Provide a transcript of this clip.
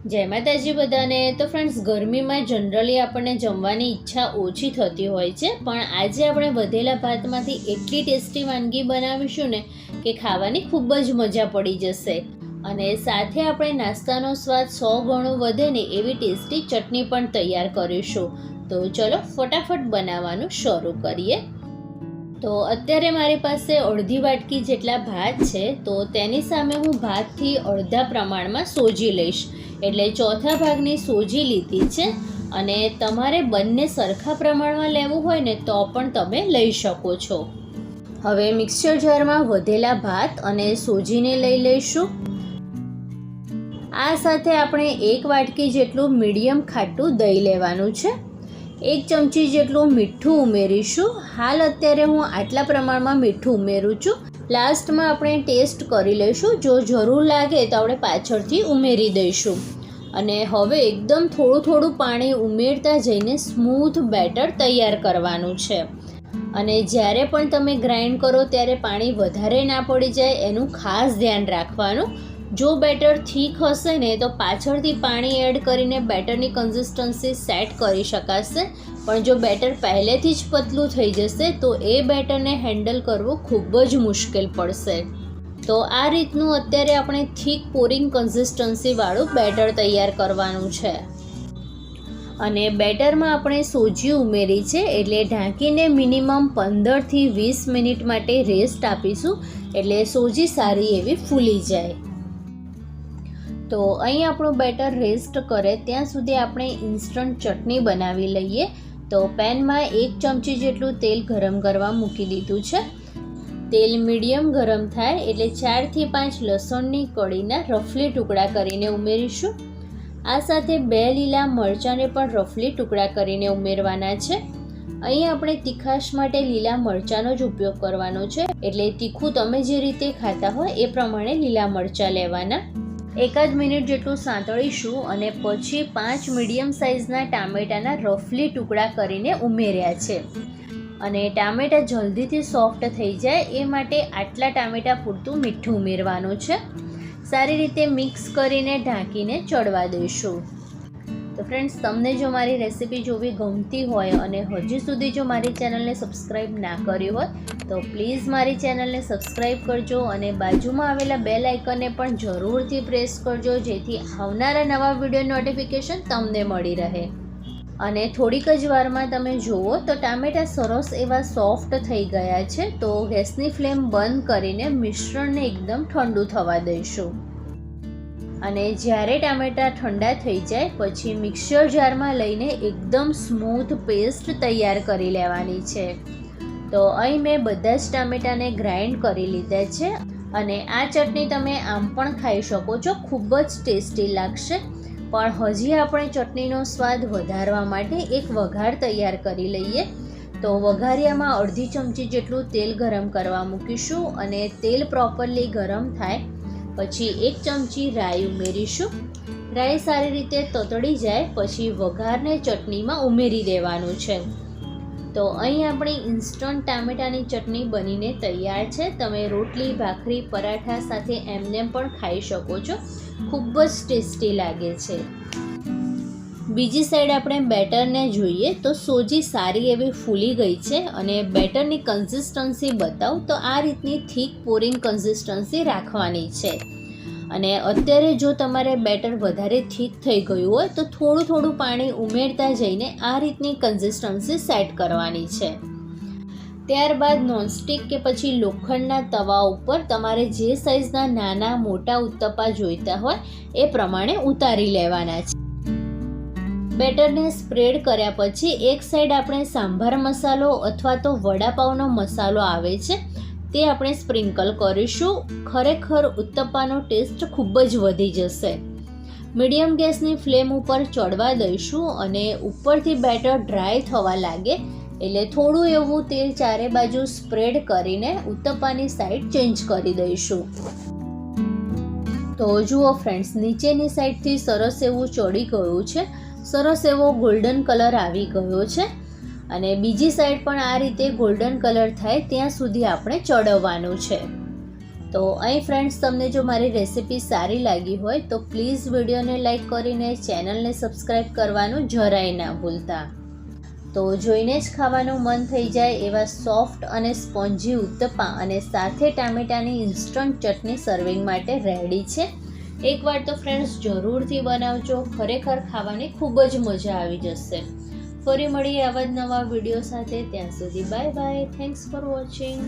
જય માતાજી બધાને। તો ફ્રેન્ડ્સ, ગરમીમાં જનરલી આપણને જમવાની ઈચ્છા ઓછી થતી હોય છે, પણ આજે આપણે વધેલા ભાતમાંથી એટલી ટેસ્ટી વાનગી બનાવીશું ને કે ખાવાની ખૂબ જ મજા પડી જશે। અને સાથે આપણે નાસ્તાનો સ્વાદ 100 ગણો વધે ને એવી ટેસ્ટી ચટણી પણ તૈયાર કરીશું। તો ચલો ફટાફટ બનાવવાનું શરૂ કરીએ। તો અત્યારે મારી પાસે અડધી વાટકી જેટલા ભાત છે, તો તેની સામે હું ભાતથી અડધા પ્રમાણમાં સોજી લઈશ, એટલે ચોથા ભાગની સોજી લીધી છે। અને તમારે બંને સરખા પ્રમાણમાં લેવું હોય ને તો પણ તમે લઈ શકો છો। હવે મિક્સર જારમાં વધેલા ભાત અને સોજીને લઈ લઈશું। આ સાથે આપણે 1 વાટકી જેટલું મીડિયમ ખાટું દહીં લેવાનું છે। 1 ચમચી જેટલું મીઠું ઉમેરીશું। હાલ અત્યારે હું આટલા પ્રમાણમાં મીઠું ઉમેરું છું, લાસ્ટમાં આપણે ટેસ્ટ કરી લઈશું, જો જરૂર લાગે તો આપણે પાછળથી ઉમેરી દઈશું। અને હવે એકદમ થોડું પાણી ઉમેરતા જઈને સ્મૂથ બેટર તૈયાર કરવાનું છે। અને જ્યારે પણ તમે ગ્રાઇન્ડ કરો ત્યારે પાણી વધારે ના પડી જાય એનું ખાસ ધ્યાન રાખવાનું। જો બેટર થીક હશે ને તો પાછળથી પાણી એડ કરીને બેટરની કન્સિસ્ટન્સી સેટ કરી શકાશે, પણ જો બેટર પહેલેથી જ પતલું થઈ જશે તો એ બેટરને હેન્ડલ કરવું ખૂબ જ મુશ્કેલ પડશે। તો આ રીતનું અત્યારે આપણે થીક પોરિંગ કન્સિસ્ટન્સીવાળું બેટર તૈયાર કરવાનું છે। અને બેટરમાં આપણે સોજી ઉમેરી છે, એટલે ઢાંકીને મિનિમમ 15 થી 20 મિનિટ માટે રેસ્ટ આપીશું, એટલે સોજી સારી એવી ફૂલી જાય। તો અહીં આપણું બેટર રેસ્ટ કરે ત્યાં સુધી આપણે ઇન્સ્ટન્ટ ચટણી બનાવી લઈએ। તો પેનમાં 1 ચમચી જેટલું તેલ ગરમ કરવા મૂકી દીધું છે। તેલ મીડિયમ ગરમ થાય એટલે 4 થી 5 લસણની કળીના રફલી ટુકડા કરીને ઉમેરીશું। આ સાથે 2 લીલા મરચાંને પણ રફલી ટુકડા કરીને ઉમેરવાના છે। અહીં આપણે તીખાશ માટે લીલા મરચાંનો જ ઉપયોગ કરવાનો છે, એટલે તીખું તમે જે રીતે ખાતા હોય એ પ્રમાણે લીલા મરચાં લેવાના। 1 મિનિટ જેટલું સાંતળીશું અને પછી 5 મીડિયમ સાઇઝના ટામેટાના રફલી ટુકડા કરીને ઉમેર્યા છે। અને ટામેટા જલ્દીથી સોફ્ટ થઈ જાય એ માટે આટલા ટામેટા પૂરતું મીઠું ઉમેરવાનું છે। સારી રીતે મિક્સ કરીને ઢાંકીને ચડવા દઈશું। તો ફ્રેન્ડ્સ, તમને જો મારી રેસિપી જોવી ગમતી હોય અને હજી સુધી જો મારી ચેનલને સબસ્ક્રાઈબ ના કરી હોય તો પ્લીઝ મારી ચેનલને સબસ્ક્રાઈબ કરજો અને બાજુમાં આવેલા બેલ આઇકનને પણ જરૂરથી પ્રેસ કરજો, જેથી આવનારા નવા વિડીયો નોટિફિકેશન તમને મળી રહે। અને થોડીક જ વારમાં તમે જુઓ તો ટામેટાં સરસ એવા સોફ્ટ થઈ ગયા છે। તો ગેસની ફ્લેમ બંધ કરીને મિશ્રણને એકદમ ઠંડુ થવા દઈશું। અને જ્યારે ટામેટાં ઠંડા થઈ જાય પછી મિક્સર જારમાં લઈને એકદમ સ્મૂથ પેસ્ટ તૈયાર કરી લેવાની છે। તો અહીં મેં બધા જ ટામેટાને ગ્રાઇન્ડ કરી લીધા છે। અને આ ચટણી તમે આમ પણ ખાઈ શકો છો, ખૂબ જ ટેસ્ટી લાગશે। પણ હજી આપણે ચટણીનો સ્વાદ વધારવા માટે એક વઘાર તૈયાર કરી લઈએ। તો વઘારિયામાં અડધી ચમચી જેટલું તેલ ગરમ કરવા મૂકીશું અને તેલ પ્રોપરલી ગરમ થાય પછી 1 ચમચી રાઈ ઉમેરીશું। રાઈ સારી રીતે તતડી જાય પછી વઘારને ચટણીમાં ઉમેરી દેવાનું છે। તો અહીં આપણી ઇન્સ્ટન્ટ ટામેટાની ચટણી બનીને તૈયાર છે। તમે રોટલી, ભાખરી, પરાઠા સાથે એમનેમ પણ ખાઈ શકો છો, ખૂબ જ ટેસ્ટી લાગે છે। બીજી સાઈડ આપણે બેટરને જોઈએ તો સોજી સારી એવી ફૂલી ગઈ છે અને બેટરની કન્સિસ્ટન્સી બતાવું તો આ રીતની થીક પોરિંગ કન્સિસ્ટન્સી રાખવાની છે। અને અત્યારે જો તમારે બેટર વધારે થીક થઈ ગયું હોય તો થોડું પાણી ઉમેરતા જઈને આ રીતની કન્સિસ્ટન્સી સેટ કરવાની છે। ત્યારબાદ નોનસ્ટિક કે પછી લોખંડના તવા ઉપર તમારે જે સાઇઝના નાના મોટા ઉત્તપા જોઈતા હોય એ પ્રમાણે ઉતારી લેવાના છે। બેટરને સ્પ્રેડ કર્યા પછી એક સાઈડ આપણે સાંભાર મસાલો અથવા તો વડાપાવનો મસાલો આવે છે તે આપણે સ્પ્રિંકલ કરીશું। ખરેખર ઉત્તપાનો ટેસ્ટ ખૂબ જ વધી જશે। મીડિયમ ગેસની ફ્લેમ ઉપર ચડવા દઈશું અને ઉપરથી બેટર ડ્રાય થવા લાગે એટલે થોડું એવું તેલ ચારે બાજુ સ્પ્રેડ કરીને ઉત્તપાની સાઈડ ચેન્જ કરી દઈશું। તો જુઓ ફ્રેન્ડ્સ, નીચેની સાઈડથી સરસ એવું ચડી ગયું છે, સરસ એવો ગોલ્ડન કલર આવી ગયો છે। અને બીજી સાઈડ પણ આ રીતે ગોલ્ડન કલર થાય ત્યાં સુધી આપણે ચડવવાનું છે। તો અહીં ફ્રેન્ડ્સ તમને જો મારી રેસિપી સારી લાગી હોય તો પ્લીઝ વિડીયોને લાઈક કરીને ચેનલને સબસ્ક્રાઈબ કરવાનું જરાય ના ભૂલતા. તો જોઈને જ ખાવાનું મન થઈ જાય એવા સોફ્ટ અને સ્પોન્જી ઉત્તપા અને સાથે ટામેટાની ઇન્સ્ટન્ટ ચટણી સર્વિંગ માટે રેડી છે. એકવાર તો ફ્રેન્ડ્સ જરૂરથી બનાવજો, ખરેખર ખાવાની ખૂબ જ મજા આવી જશે. ફરી મળીએ આવા જ નવા વિડીયો સાથે. ત્યાં સુધી bye bye. Thanks for watching.